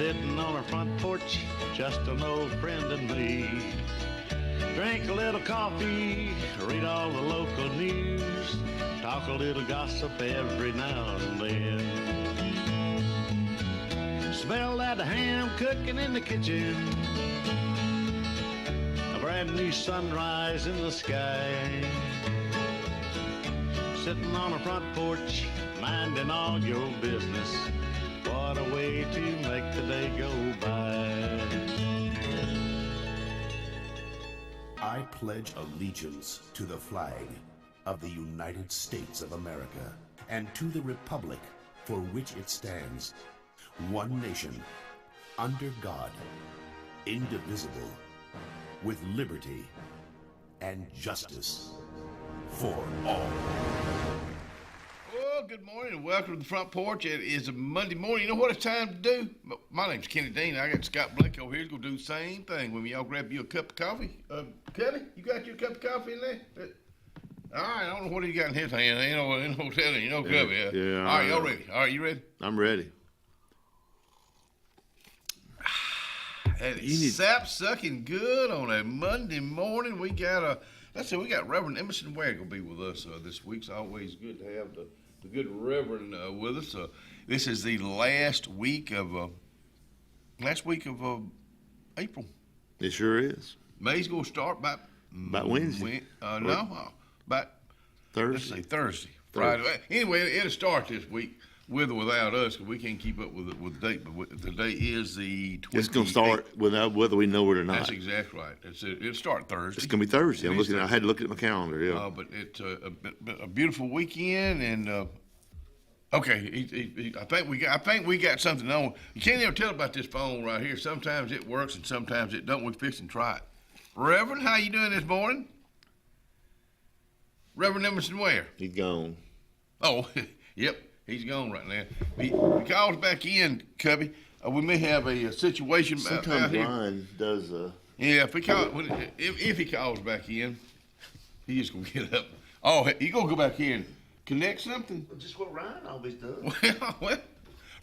sitting on our front porch, just an old friend and me. Drink a little coffee, read all the local news, talk a little gossip every now and then. Smell that ham cooking in the kitchen, a brand new sunrise in the sky. Sitting on our front porch, minding all your business. What a way to make the day go by. I pledge allegiance to the flag of the United States of America and to the republic for which it stands, one nation, under God, indivisible, with liberty and justice for all. Well, good morning and welcome to the front porch. It is a Monday morning. You know what it's time to do? My name's Kenny Dean. I got Scott Blake over here. He's going to do the same thing when y'all grab you a cup of coffee. Cuddy, you got your cup of coffee in there? All right, I don't know what he got in his hand. Ain't no telling. You know, Cubby. Yeah. All right, y'all ready? All right, you ready? I'm ready. That is sap-sucking good on a Monday morning. We got Reverend Emerson Ware going to be with us this week. It's always good to have the good Reverend with us. This is the last week of April. It sure is. May's going to start about Wednesday. About Thursday. Let's say Thursday, Friday. Anyway, it'll start this week with or without us because we can't keep up with the date. But the date is the 28th. It's going to start without whether we know it or not. That's exactly right. It'll start Thursday. It's going to be Thursday. I had to look at my calendar. Yeah. But it's a beautiful weekend, and okay. I think we got something on. You can't ever tell about this phone right here. Sometimes it works and sometimes it don't. We fix and try it. Reverend, how you doing this morning? Reverend Emerson Ware. He's gone. Oh, yep. He's gone right now. He calls back in, Cubby. We may have a situation Sometimes out here. Ryan does. Yeah, if he calls back in, he's just gonna get up. Oh, he gonna go back in, connect something. Just what Ryan always does. Well,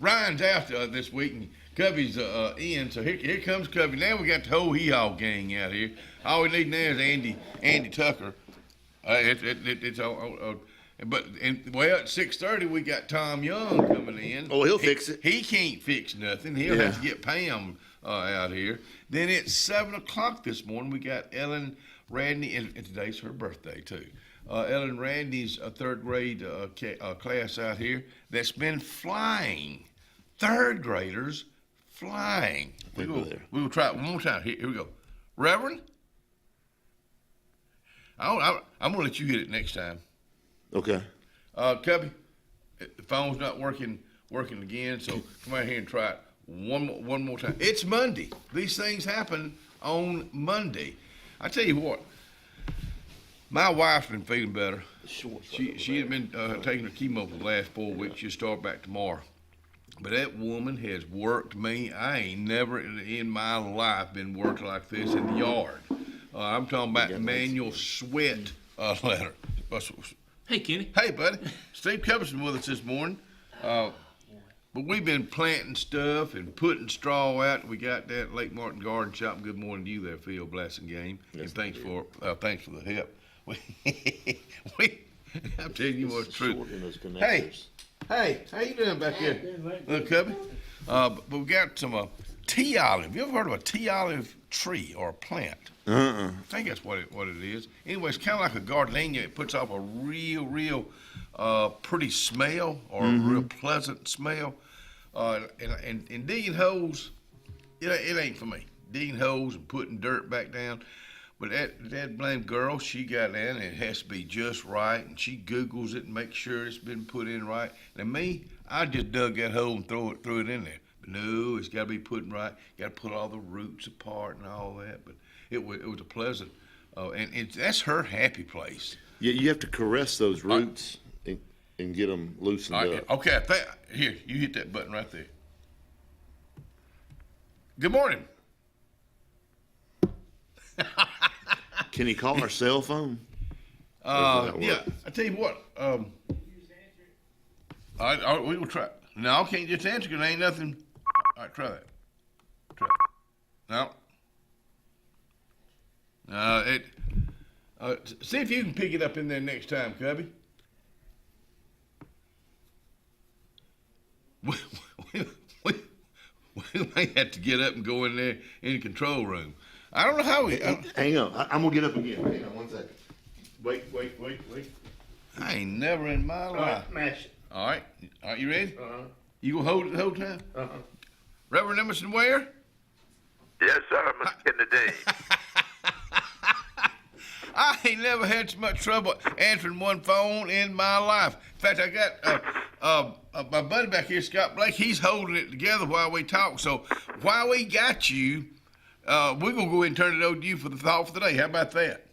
Ryan's out this week, and Cubby's in. So here comes Cubby. Now we got the whole hee-haw gang out here. All we need now is Andy Tucker. It's all. But at 6:30 we got Tom Young coming in. Oh, he'll fix it. He can't fix nothing. He'll have to get Pam out here. Then at 7:00 this morning we got Ellen Radney, and today's her birthday too. Ellen Radney's third grade class out here that's been flying. Third graders flying. We'll try it one more time. Here we go. Reverend, I'm gonna let you hit it next time. Okay. Cubby, the phone's not working again, so come out here and try it one more time. It's Monday. These things happen on Monday. I tell you what, my wife's been feeling better. She had been taking her chemo for the last 4 weeks. She'll start back tomorrow. But that woman has worked me. I ain't never in my life been worked like this in the yard. I'm talking about manual sweat letter. Hey, Kenny. Hey, buddy. Steve Covington with us this morning. But we've been planting stuff and putting straw out. We got that Lake Martin Garden Shop. Good morning to you there, Phil Blassingame. Yes, and thanks for the help. I'm telling you what's true. Hey, how you doing back there? Look, Cubby. But we got some tea olive. Have you ever heard of a tea olive tree or a plant? I think that's what it is. Anyway, it's kind of like a gardenia. It puts off a real pretty smell or a real pleasant smell. And digging holes, it ain't for me. Digging holes and putting dirt back down. But that blame girl, she got in and it has to be just right. And she Googles it and makes sure it's been put in right. And me, I just dug that hole and threw it in there. But no, it's got to be put right. Got to put all the roots apart and all that. But it was a pleasant, and that's her happy place. Yeah, you have to caress those roots and get them loosened up. Okay, here, you hit that button right there. Good morning. Can he call our cell phone? Yeah, I tell you what. We will try. No, I can't just answer because there ain't nothing. All right, try that. No. See if you can pick it up in there next time, Cubby. We may have to get up and go in there in the control room. I don't know how we... Hang on. I'm going to get up again. Hang on 1 second. Wait. I ain't never in my life. All right, mash it. All right, you ready? Uh-huh. You gonna hold it the whole time? Uh-huh. Reverend Emerson Ware? Yes, sir, Mr. Kennedy. I ain't never had so much trouble answering one phone in my life. In fact, I got my buddy back here, Scott Blake. He's holding it together while we talk. So while we got you, we're gonna go ahead and turn it over to you for the thought for the day. How about that?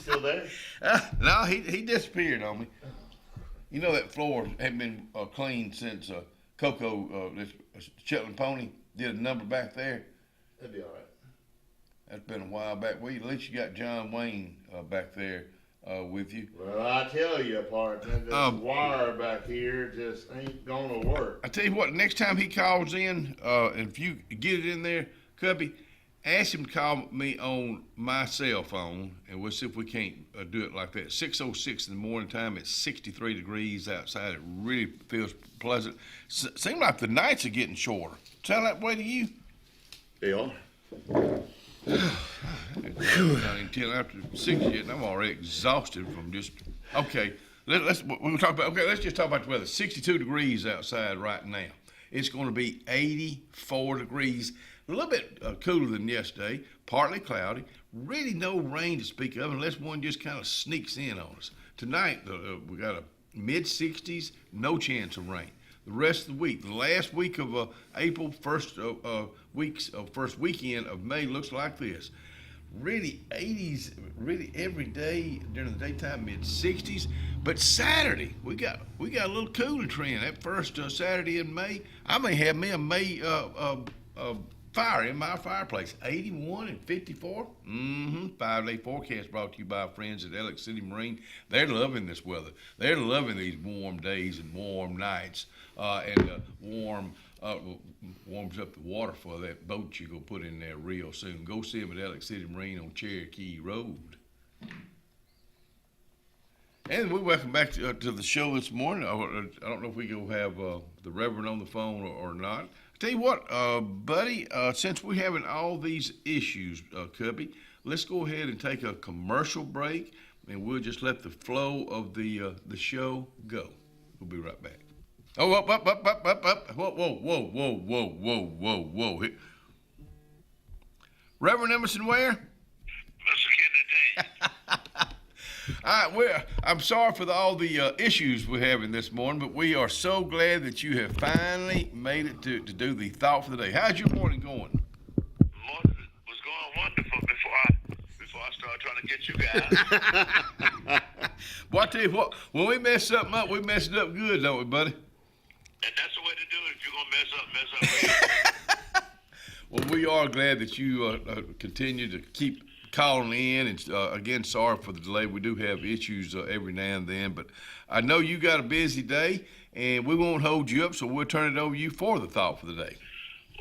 Still there? No, he disappeared on me. You know that floor hadn't been cleaned since Coco, this Shetland pony, did a number back there. That'd be all right. That's been a while back. Well, at least you got John Wayne back there with you. Well, I tell you, partner, this wire back here just ain't gonna work. I tell you what, next time he calls in, if you get it in there, Cubby, ask him to call me on my cell phone, and we'll see if we can't do it like that. 6:06 in the morning time, it's 63 degrees outside. It really feels pleasant. Seems like the nights are getting shorter. Sound that way to you? They are. Not until after 6 yet, and I'm already exhausted from just. Okay, let's just talk about the weather. 62 degrees outside right now. It's going to be 84 degrees. A little bit cooler than yesterday, partly cloudy, really no rain to speak of unless one just kind of sneaks in on us. Tonight, we got a mid-60s, no chance of rain. The rest of the week, the last week of April, first weekend of May looks like this. Really 80s, really every day during the daytime, mid-60s. But Saturday, we got a little cooler trend. That first Saturday in May, I may have me a May fire in my fireplace. 81 and 54. 5-day forecast brought to you by our friends at Alex City Marine. They're loving this weather. They're loving these warm days and warm nights, and warms up the water for that boat you're going to put in there real soon. Go see them at Alex City Marine on Cherokee Road. And we welcome back to the show this morning. I don't know if we go have the Reverend on the phone or not. Tell you what, buddy, since we're having all these issues, Cubby, let's go ahead and take a commercial break, and we'll just let the flow of the show go. We'll be right back. Oh, up. Whoa. Reverend Emerson Ware? Mr. Kennedy. All right, I'm sorry for all the issues we're having this morning, but we are so glad that you have finally made it to do the thought for the day. How's your morning going? Morning was going wonderful before I started trying to get you guys. Well, I tell you what, when we mess something up, we mess it up good, don't we, buddy? And that's the way to do it. If you're going to mess up. Well, we are glad that you continue to keep calling in, and again, sorry for the delay. We do have issues every now and then, but I know you got a busy day, and we won't hold you up, so we'll turn it over to you for the thought for the day.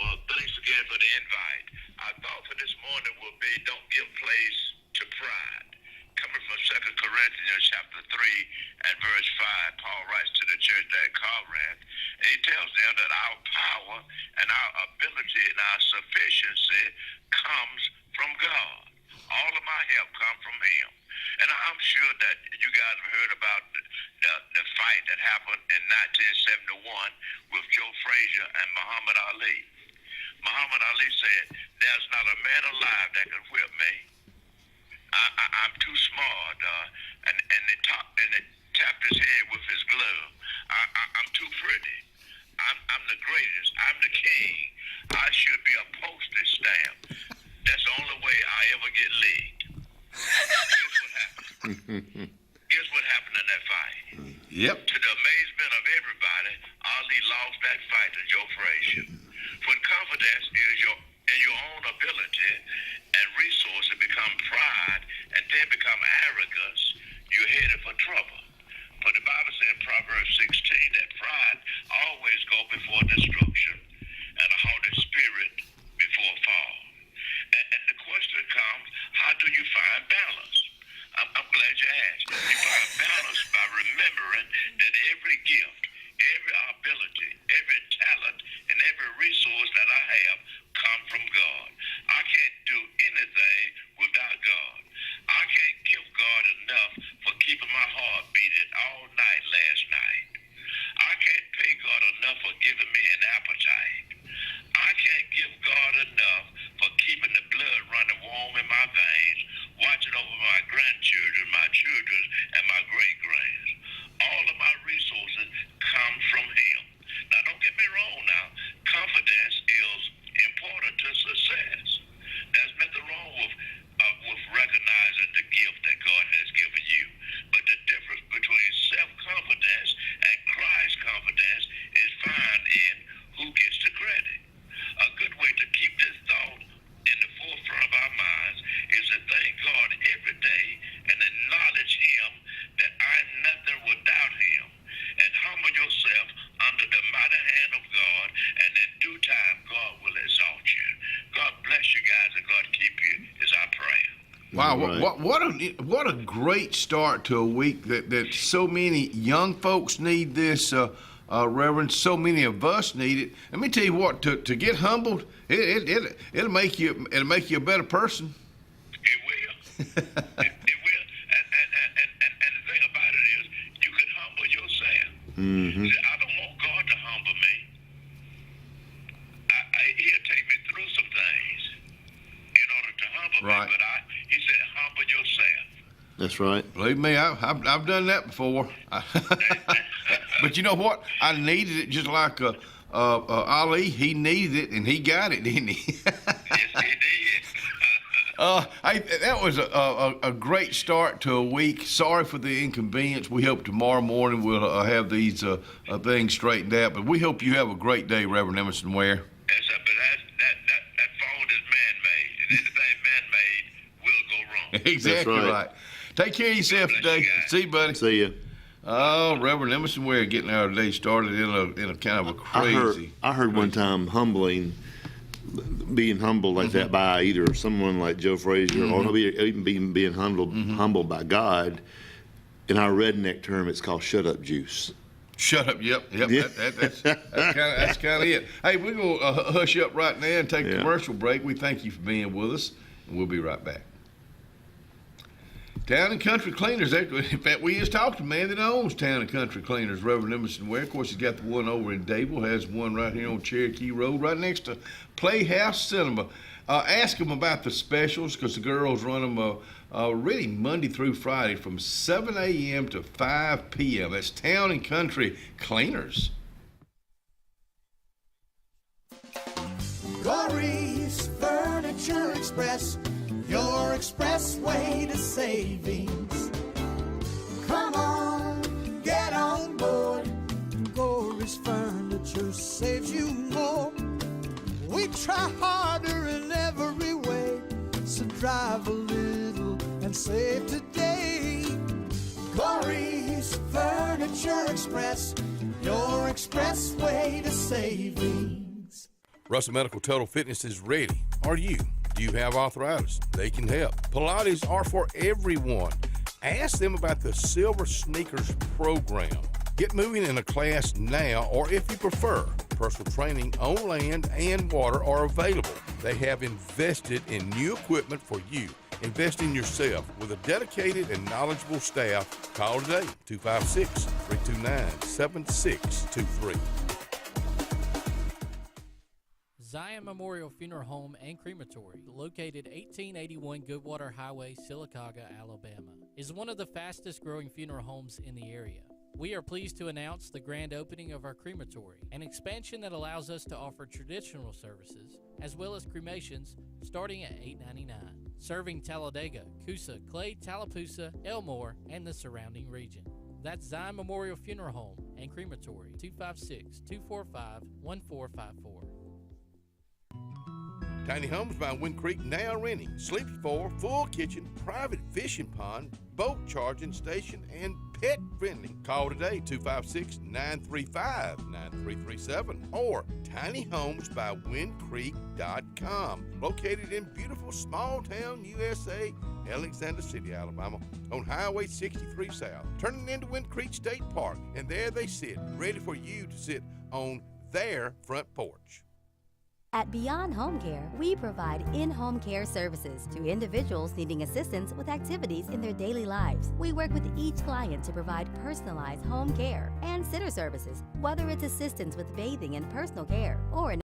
Well, thanks again for the invite. Our thought for this morning will be, don't give place to pride. Coming from 2 Corinthians chapter 3 and verse 5, Paul writes to the church at Corinth, and he tells them that our power and our ability and our sufficiency comes from God. All of my help come from him. And I'm sure that you guys have heard about the fight that happened in 1971 with Joe Frazier and Muhammad Ali. Muhammad Ali said, there's not a man alive that can whip me. I'm too smart. And they tapped his head with his glove. I'm too pretty. I'm the greatest. I'm the king. I should be a postage stamp. That's the only way I ever get licked. Guess what happened? Guess what happened in that fight? Yep. To the amazement of everybody, Ali lost that fight to Joe Frazier. When confidence is in your own ability and resources become pride and then become arrogance, you're headed for trouble. But the Bible says in Proverbs 16 that pride always goes before destruction Wow, Right. what a great start to a week that so many young folks need this, Reverend. So many of us need it. Let me tell you what, to get humbled, it'll make you a better person. It will. It will. And the thing about it is, you can humble yourself. Mm-hmm. See, I don't want God to humble me. He'll take me through some things in order to humble Right. me. But he said, humble yourself. That's right. Believe me, I've done that before. But you know what? I needed it just like Ali. He needed it, and he got it, didn't he? Yes, he did. Hey, that was a great start to a week. Sorry for the inconvenience. We hope tomorrow morning we'll have these things straightened out. But we hope you have a great day, Reverend Emerson Ware. Yes, sir, but that phone is man-made. And anything man-made will go wrong. Exactly right. right. Take care of yourself Bless today. you guys. See you, buddy. See ya. Oh, Reverend Emerson Ware getting our day started in a kind of a crazy. I heard one time being humbled like that by either someone like Joe Frazier or even being humbled by God. In our redneck term, it's called shut up juice. Shut up. Yep. Yeah. That's kind of it. Hey, we're going to hush up right now and take a Yeah. commercial break. We thank you for being with us, and we'll be right back. Town and Country Cleaners. In fact, we just talked to the man that owns Town and Country Cleaners, Reverend Emerson Ware. Of course, he's got the one over in Dable, has one right here on Cherokee Road, right next to Playhouse Cinema. Ask them about the specials, because the girls run them really Monday through Friday from 7 a.m. to 5 p.m. That's Town and Country Cleaners. Glory's Furniture Express, your expressway to savings. Come on, get on board. Glory's Furniture saves you more. We try harder in every way, so drive a little and save today. Glory's Furniture Express, your expressway to savings. Russell Medical Total Fitness is ready. Are you? Do you have arthritis? They can help. Pilates are for everyone. Ask them about the Silver Sneakers program. Get moving in a class now, or if you prefer, personal training on land and water are available. They have invested in new equipment for you. Invest in yourself with a dedicated and knowledgeable staff. Call today, 256-329-7623. Zion Memorial Funeral Home and Crematory, located 1881 Goodwater Highway, Sylacauga, Alabama, is one of the fastest growing funeral homes in the area. We are pleased to announce the grand opening of our crematory, an expansion that allows us to offer traditional services as well as cremations starting at $8.99, serving Talladega, Coosa, Clay, Tallapoosa, Elmore, and the surrounding region. That's Zion Memorial Funeral Home and Crematory, 256-245-1454. Tiny Homes by Wind Creek now renting. Sleepy 4, full kitchen, private fishing pond, boat charging station, and pet friendly. Call today, 256-935-9337 or tinyhomesbywindcreek.com. Located in beautiful small town USA, Alexander City, Alabama, on Highway 63 South, turning into Wind Creek State Park. And there they sit, ready for you to sit on their front porch. At Beyond Home Care, we provide in-home care services to individuals needing assistance with activities in their daily lives. We work with each client to provide personalized home care and sitter services, whether it's assistance with bathing and personal care or an